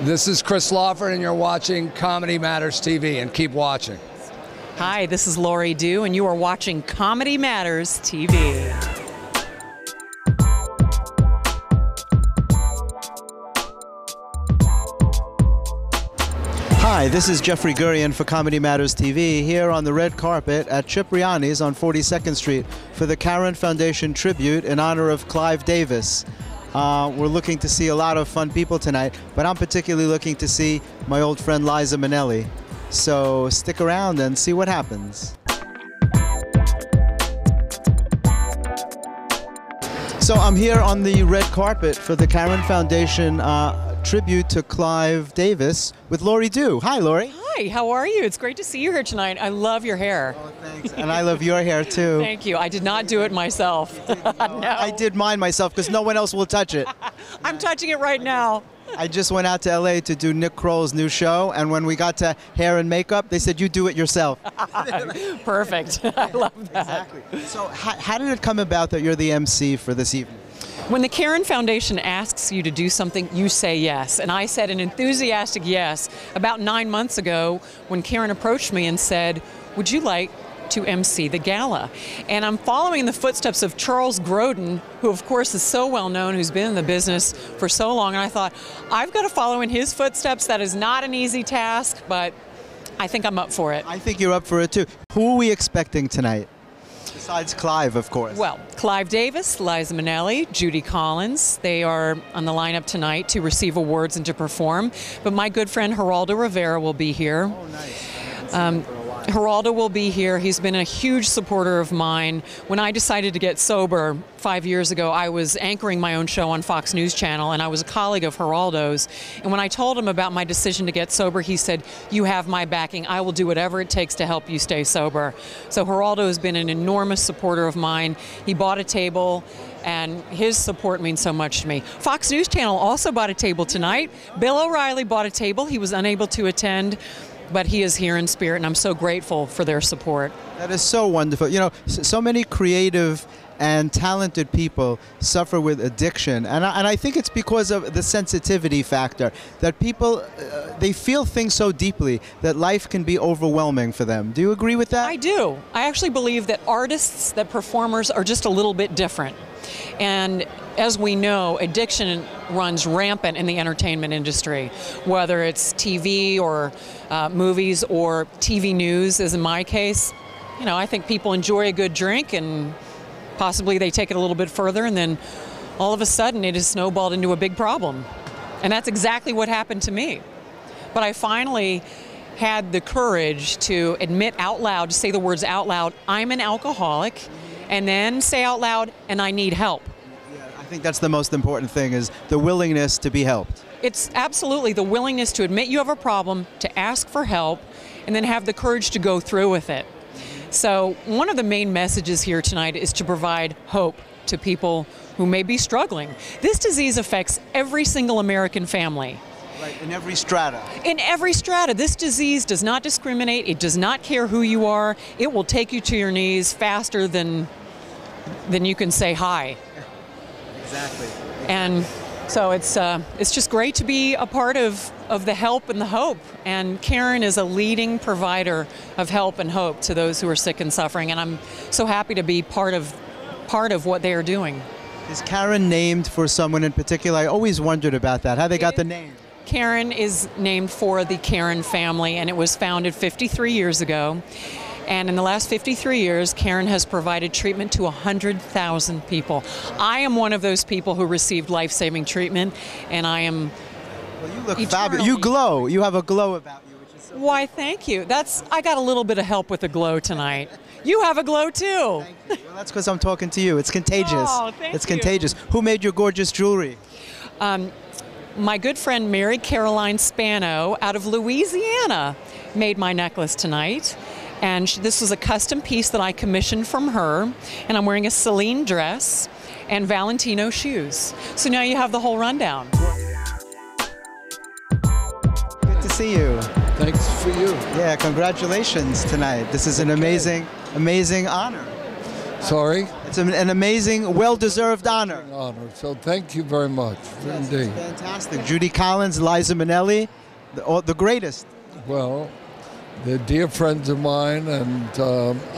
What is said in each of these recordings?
This is Chris Lawford, and you're watching Comedy Matters TV, and keep watching. Hi, this is Dhue, and you are watching Comedy Matters TV. Hi, this is Gurian for Comedy Matters TV, here on the red carpet at Cipriani's on 42nd Street for the Caron Foundation tribute in honor of Clive Davis. We're looking to see a lot of fun people tonight, but I'm particularly looking to see my old friend Liza Minnelli. So stick around and see what happens. So I'm here on the red carpet for the Caron Foundation tribute to Clive Davis with Dhue. Hi, Laurie. Hi, how are you? It's great to see you here tonight. I love your hair. Oh, thanks. And I love your hair, too. Thank you. I did not do it myself. No. I did mine myself because no one else will touch it. I'm touching it right now. I just went out to L.A. to do Nick Kroll's new show, and when we got to hair and makeup, they said, you do it yourself. Perfect. I love that. Exactly. So how did it come about that you're the MC for this evening? When the Caron Foundation asks you to do something, you say yes. And I said an enthusiastic yes about 9 months ago when Caron approached me and said, would you like to MC the gala? And I'm following in the footsteps of Charles Grodin, who of course is so well known, who's been in the business for so long. And I thought, I've got to follow in his footsteps. That is not an easy task, but I think I'm up for it. I think you're up for it too. Who are we expecting tonight? Besides Clive, of course. Well, Clive Davis, Liza Minnelli, Judy Collins, they are on the lineup tonight to receive awards and to perform. But my good friend Geraldo Rivera will be here. Oh, nice. Geraldo will be here. He's been a huge supporter of mine. When I decided to get sober 5 years ago, I was anchoring my own show on Fox News Channel, and I was a colleague of Geraldo's. And when I told him about my decision to get sober, he said, you have my backing. I will do whatever it takes to help you stay sober. So Geraldo has been an enormous supporter of mine. He bought a table, and his support means so much to me. Fox News Channel also bought a table tonight. Bill O'Reilly bought a table. He was unable to attend, but he is here in spirit, and I'm so grateful for their support. That is so wonderful. You know, so many creative and talented people suffer with addiction, and I think it's because of the sensitivity factor, that people, they feel things so deeply that life can be overwhelming for them. Do you agree with that? I do. I actually believe that artists, that performers are just a little bit different. And as we know, addiction runs rampant in the entertainment industry, whether it's TV or movies or TV news, as in my case. You know, I think people enjoy a good drink and possibly they take it a little bit further, and then all of a sudden it is snowballed into a big problem. And that's exactly what happened to me. But I finally had the courage to admit out loud, to say the words out loud, I'm an alcoholic, and then say out loud, and I need help. Yeah, I think that's the most important thing, is the willingness to be helped. It's absolutely the willingness to admit you have a problem, to ask for help, and then have the courage to go through with it. So one of the main messages here tonight is to provide hope to people who may be struggling. This disease affects every single American family. Right, in every strata. In every strata. This disease does not discriminate. It does not care who you are. It will take you to your knees faster than you can say hi. Exactly. And so it's just great to be a part of the help and the hope. And Caron is a leading provider of help and hope to those who are sick and suffering. And I'm so happy to be part of what they are doing. Is Caron named for someone in particular? I always wondered about that, how they got the name. Caron is named for the Caron family, and it was founded 53 years ago. And in the last 53 years, Caron has provided treatment to 100,000 people. I am one of those people who received life-saving treatment, and I am. Well, you look fabulous. You glow. You have a glow about you, which is so Why, thank you. I got a little bit of help with the glow tonight. You have a glow too. Thank you. Well, that's because I'm talking to you. It's contagious. Oh, thank you. It's contagious. Who made your gorgeous jewelry? My good friend Mary Caroline Spano out of Louisiana made my necklace tonight. And this was a custom piece that I commissioned from her. And I'm wearing a Celine dress and Valentino shoes. So now you have the whole rundown. Good to see you. Thanks for you. Yeah, congratulations tonight. This is an amazing honor. Sorry? It's an amazing, well-deserved honor. Honor. So thank you very much. Yes, Indeed. it's fantastic. Judy Collins, Liza Minnelli, the greatest. Well, they're dear friends of mine, and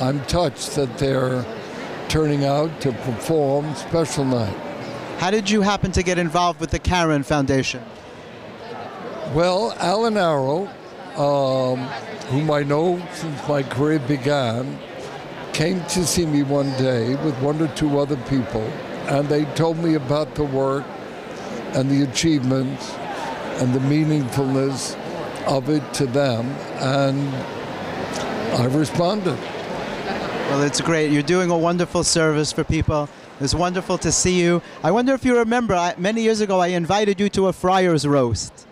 I'm touched that they're turning out to perform special night. How did you happen to get involved with the Caron Foundation? Well, Alan Arrow, whom I know since my career began, came to see me one day with one or two other people, and they told me about the work and the achievements and the meaningfulness of it to them, and I responded. Well, it's great. You're doing a wonderful service for people. It's wonderful to see you. I wonder if you remember, many years ago, I invited you to a Friars roast.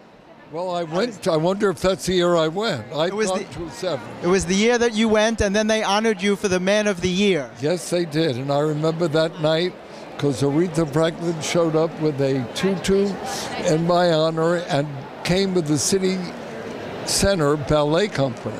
Well, I went. I wonder if that's the year I went. I It was thought the- it was 7. It was the year that you went, and then they honored you for the Man of the Year. Yes, they did, and I remember that night because Aretha Franklin showed up with a tutu in my honor and came with the City Center Ballet Company.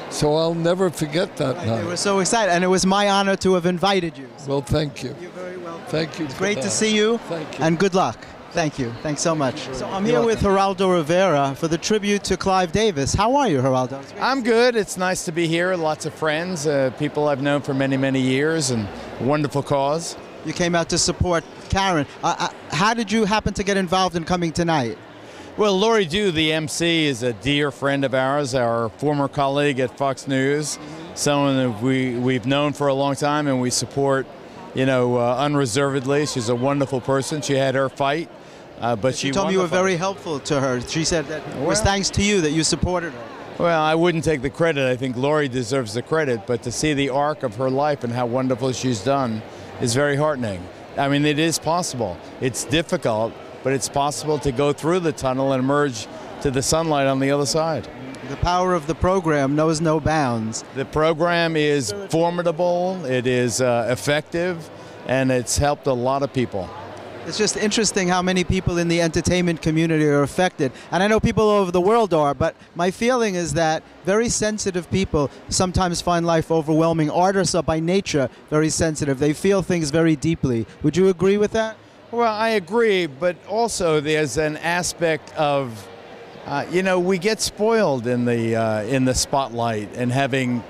So I'll never forget that They night. were so excited, and it was my honor to have invited you. Well, thank you. You're very welcome. Thank you. It's great to see you, Thank you. and good luck. Thank you. Thanks so much. So I'm here with Geraldo Rivera for the tribute to Clive Davis. How are you, Geraldo? I'm good. It's nice to be here. Lots of friends, people I've known for many, many years, and wonderful cause. You came out to support Caron. How did you happen to get involved in coming tonight? Well, Lori Dhue, the MC, is a dear friend of ours, our former colleague at Fox News, someone that we've known for a long time and we support, unreservedly. She's a wonderful person. She had her fight, but She told me you were won the fight. very helpful to her. She said that it was Well- thanks to you that you supported her. Well, I wouldn't take the credit. I think Lori deserves the credit, but to see the arc of her life and how wonderful she's done is very heartening. I mean, it is possible. It's difficult, but it's possible to go through the tunnel and emerge to the sunlight on the other side. The power of the program knows no bounds. The program is formidable, it is effective, and it's helped a lot of people. It's just interesting how many people in the entertainment community are affected. And I know people all over the world are, but my feeling is that very sensitive people sometimes find life overwhelming. Artists are by nature very sensitive. They feel things very deeply. Would you agree with that? Well, I agree, but also there's an aspect of, we get spoiled in the spotlight and having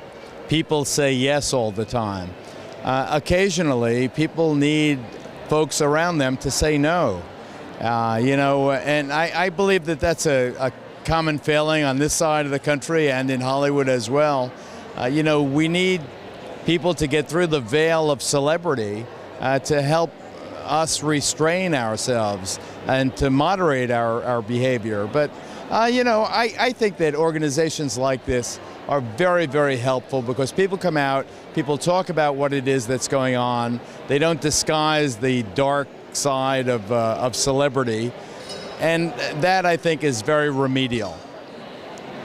people say yes all the time. Occasionally, people need folks around them to say no, and I believe that that's a common failing on this side of the country and in Hollywood as well. We need people to get through the veil of celebrity to help us restrain ourselves and to moderate our behavior. But, I think that organizations like this are very, very helpful because people come out, people talk about what it is that's going on. They don't disguise the dark side of celebrity. And that, I think, is very remedial.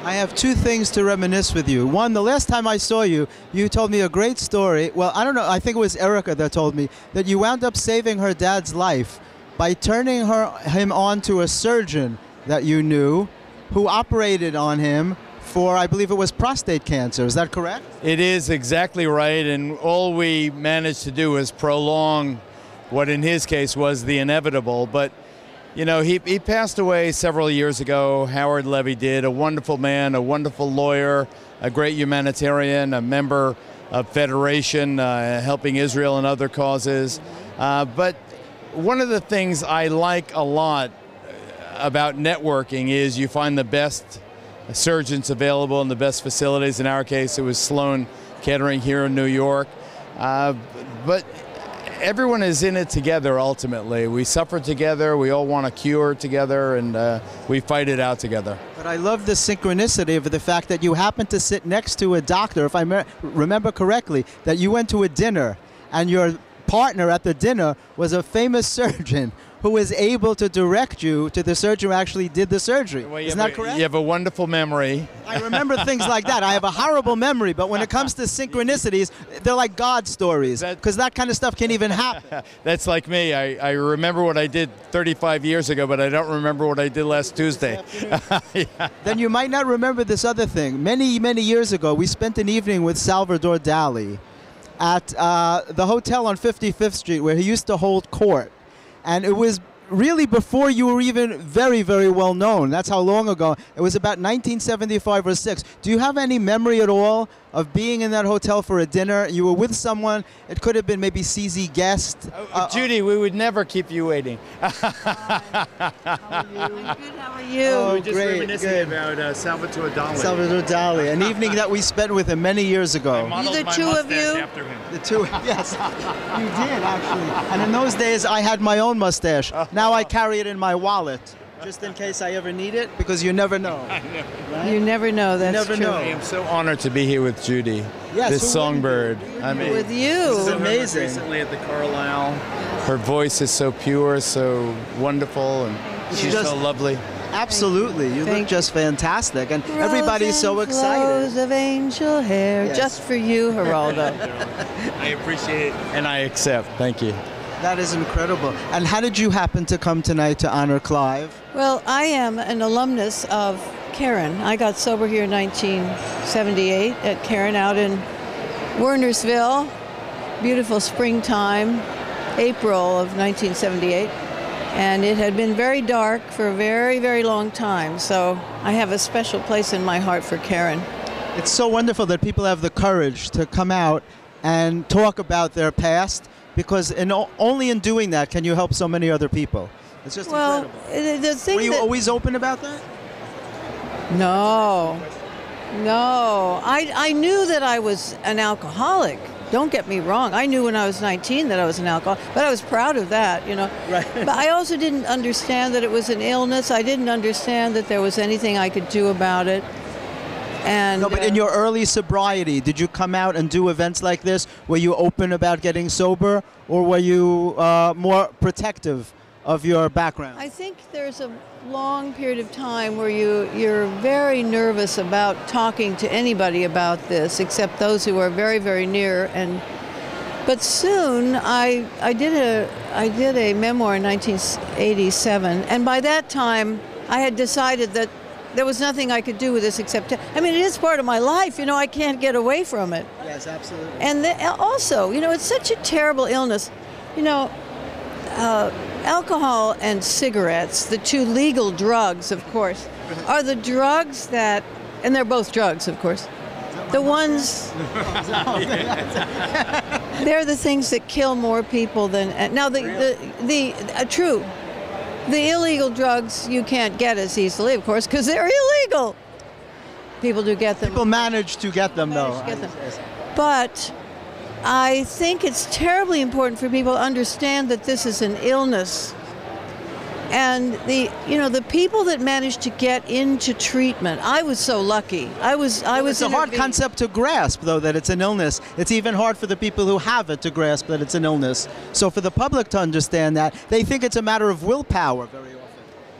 I have two things to reminisce with you. One, the last time I saw you, you told me a great story. Well, I don't know, I think it was Erica that told me that you wound up saving her dad's life by turning him on to a surgeon that you knew who operated on him for, I believe it was prostate cancer. Is that correct? It is exactly right, and all we managed to do was prolong what in his case was the inevitable. But he passed away several years ago. Howard Levy did. A wonderful man, a wonderful lawyer, a great humanitarian, a member of Federation, helping Israel and other causes. But one of the things I like a lot about networking is you find the best surgeons available in the best facilities. In our case, it was Sloan Kettering here in New York. But everyone is in it together ultimately. We suffer together, we all want a cure together, and we fight it out together. But I love the synchronicity of the fact that you happened to sit next to a doctor, if I remember correctly, that you went to a dinner, and your partner at the dinner was a famous surgeon who was able to direct you to the surgeon who actually did the surgery. Well, Isn't that correct? You have a wonderful memory. I remember things like that. I have a horrible memory, but when it comes to synchronicities, they're like God stories, because that kind of stuff can't even happen. That's like me. I remember what I did 35 years ago, but I don't remember what I did last Tuesday. Yeah. Then you might not remember this other thing. Many, many years ago, we spent an evening with Salvador Dali. at the hotel on 55th Street where he used to hold court. And it was really before you were even very, very well known. That's how long ago. It was about 1975 or 6. Do you have any memory at all of being in that hotel for a dinner? You were with someone. It could have been maybe CZ Guest. Judy, we would never keep you waiting. How are you? I'm good. How are you? Oh, We were just great, reminiscing good. about Salvatore Dali. Salvador Dali, an evening that we spent with him many years ago. Modeled The my two of mustache you? after him. The two, yes, you did actually. And in those days, I had my own mustache. Now I carry it in my wallet, just in case I ever need it, because you never know. Right? You never know. That's never true. know. I am so honored to be here with Judy, Yes, this who wouldn't songbird. I mean, With you. This is amazing. Recently at the Carlisle. Her voice is so pure, so wonderful, and she's just- so lovely. Absolutely, you look Thank just fantastic, and everybody's so Rose and excited. flows of angel hair, Yes. just for you, Geraldo. I appreciate it, and I accept. Thank you. That is incredible. And how did you happen to come tonight to honor Clive? Well, I am an alumnus of Caron. I got sober here in 1978 at Caron out in Wernersville. Beautiful springtime, April of 1978. And it had been very dark for a very, very long time. So I have a special place in my heart for Caron. It's so wonderful that people have the courage to come out and talk about their past, because only in doing that can you help so many other people. It's just Well, incredible. the thing Were you that, always open about that? No. I knew that I was an alcoholic. Don't get me wrong. I knew when I was 19 that I was an alcoholic, but I was proud of that, you know. Right. But I also didn't understand that it was an illness. I didn't understand that there was anything I could do about it. And No, but in your early sobriety, did you come out and do events like this? Were you open about getting sober, or were you more protective of your background? I think there's a long period of time where you're very nervous about talking to anybody about this, except those who are very, very near. But soon I did a memoir in 1987, and by that time I had decided that there was nothing I could do with this except I mean, it is part of my life. You know, I can't get away from it. Yes, absolutely. And also, you know, it's such a terrible illness. You know, alcohol and cigarettes, the two legal drugs, of course, are the drugs that, and they're both drugs, of course, the ones, they're the things that kill more people than, now true, the illegal drugs you can't get as easily, of course, because they're illegal. People do get them. People manage to get them, though. Manage to get them. But I think it's terribly important for people to understand that this is an illness. And the people that managed to get into treatment, I was so lucky. It's a hard concept to grasp, though, that it's an illness. It's even hard for the people who have it to grasp that it's an illness. So for the public to understand that, they think it's a matter of willpower very often.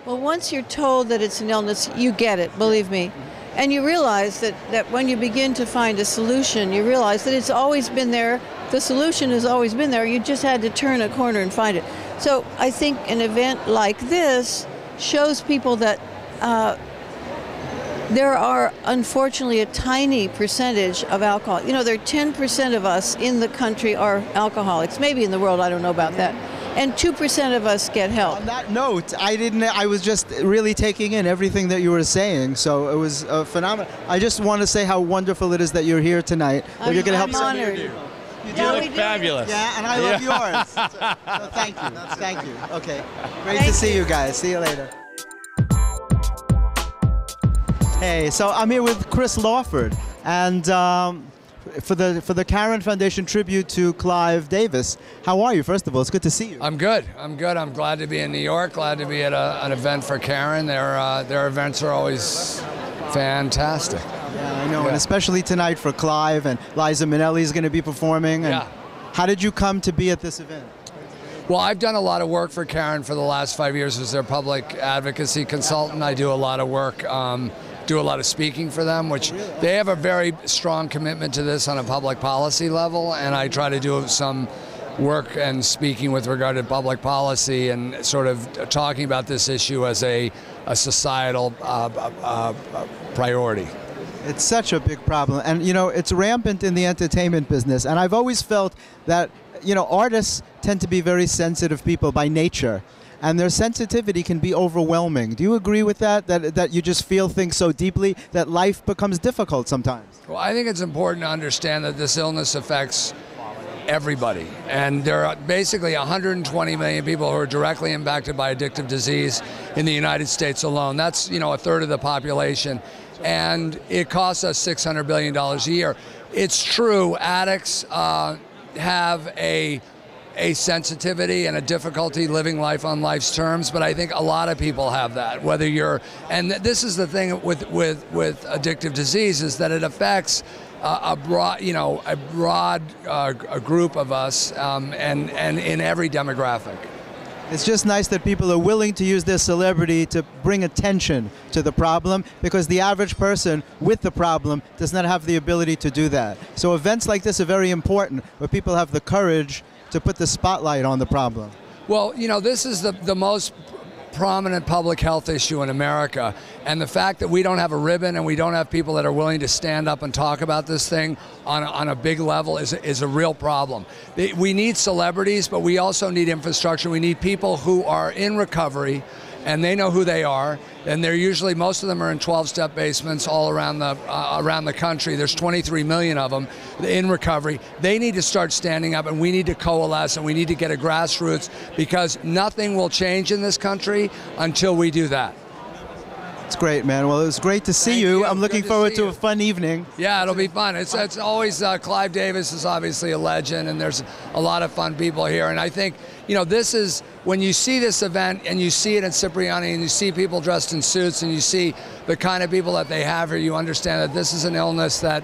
Well, once you're told that it's an illness, you get it, believe me. And you realize that when you begin to find a solution, you realize that it's always been there. The solution has always been there. You just had to turn a corner and find it. So I think an event like this shows people that there are, unfortunately, a tiny percentage of alcohol. You know, there are 10% of us in the country are alcoholics. Maybe in the world, I don't know about that. And 2% of us get help. On that note, I was just really taking in everything that you were saying, so it was phenomenal. I just want to say how wonderful it is that you're here tonight. That you're going to help I'm somebody. honored. You look fabulous. Yeah, and I love yours. So thank you. Thank you. Okay. Great to see you guys. See you later. Hey, so I'm here with Chris Lawford, and for the Caron Foundation tribute to Clive Davis. How are you? First of all, it's good to see you. I'm good. I'm glad to be in New York. Glad to be at an event for Caron. Their events are always fantastic. Yeah, I know, and especially tonight for Clive, and Liza Minnelli is going to be performing. And Yeah. How did you come to be at this event? Well, I've done a lot of work for Caron for the last 5 years as their public advocacy consultant. I do a lot of work, do a lot of speaking for them, which they have a very strong commitment to this on a public policy level, and I try to do some work and speaking with regard to public policy and sort of talking about this issue as a societal priority. It's such a big problem. And, you know, it's rampant in the entertainment business. And I've always felt that, you know, artists tend to be very sensitive people by nature. And their sensitivity can be overwhelming. Do you agree with that? That you just feel things so deeply that life becomes difficult sometimes? Well, I think it's important to understand that this illness affects everybody. And there are basically 120 million people who are directly impacted by addictive disease in the United States alone. That's, you know, a third of the population. And it costs us $600 billion a year. It's true, addicts have a sensitivity and a difficulty living life on life's terms, but I think a lot of people have that. Whether you're, and this is the thing with addictive disease, is that it affects a broad group of us, and in every demographic. It's just nice that people are willing to use their celebrity to bring attention to the problem, because the average person with the problem does not have the ability to do that. So events like this are very important, where people have the courage to put the spotlight on the problem. Well, you know, this is the most prominent public health issue in America, and the fact that we don't have a ribbon and we don't have people that are willing to stand up and talk about this thing on a big level is a real problem. We need celebrities, but we also need infrastructure. We need people who are in recovery and they know who they are, and they're usually, most of them are in 12-step basements all around the country. There's 23 million of them in recovery. They need to start standing up, and we need to coalesce, and we need to get a grassroots, because nothing will change in this country until we do that. It's great, man. Well, it was great to see you. I'm looking forward to a fun evening. Yeah, it'll be fun. It's always, Clive Davis is obviously a legend, and there's a lot of fun people here. And I think, you know, this is, when you see this event and you see it in Cipriani and you see people dressed in suits and you see the kind of people that they have here, you understand that this is an illness that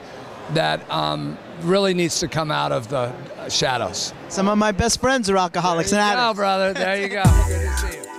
really needs to come out of the shadows. Some of my best friends are alcoholics and addicts. There you go, brother. There you go. Good to see you.